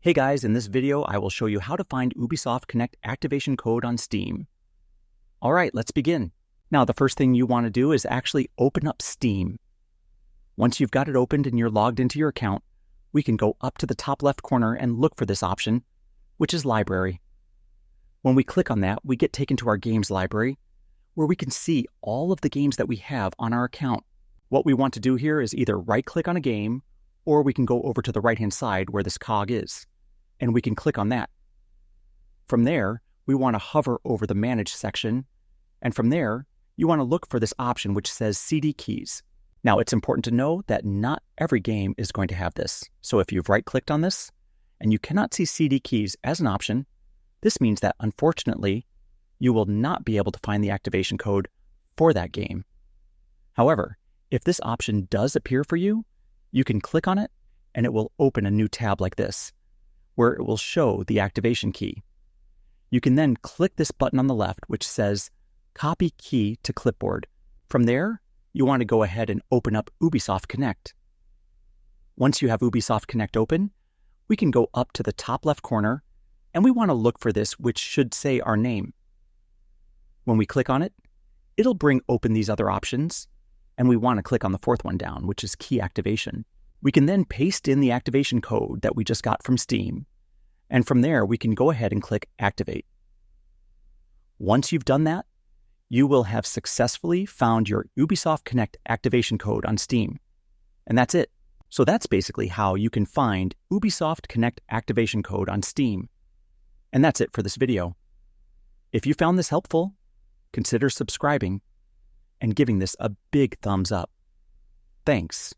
Hey guys, in this video, I will show you how to find Ubisoft Connect activation code on Steam. All right, let's begin. Now, the first thing you want to do is actually open up Steam. Once you've got it opened and you're logged into your account, we can go up to the top left corner and look for this option, which is Library. When we click on that, we get taken to our games library, where we can see all of the games that we have on our account. What we want to do here is either right-click on a game, or we can go over to the right-hand side where this cog is, and we can click on that. From there, we want to hover over the Manage section, and from there, you want to look for this option which says CD keys. Now, it's important to know that not every game is going to have this. So if you've right-clicked on this, and you cannot see CD keys as an option, this means that, unfortunately, you will not be able to find the activation code for that game. However, if this option does appear for you, you can click on it, and it will open a new tab like this, where it will show the activation key. You can then click this button on the left, which says Copy Key to Clipboard. From there, you want to go ahead and open up Ubisoft Connect. Once you have Ubisoft Connect open, we can go up to the top left corner, and we want to look for this, which should say our name. When we click on it, it'll bring open these other options, and we want to click on the fourth one down, which is Key Activation. We can then paste in the activation code that we just got from Steam, and from there we can go ahead and click Activate. Once you've done that, you will have successfully found your Ubisoft Connect activation code on Steam. And that's it. So that's basically how you can find Ubisoft Connect activation code on Steam. And that's it for this video. If you found this helpful, consider subscribing and giving this a big thumbs up. Thanks.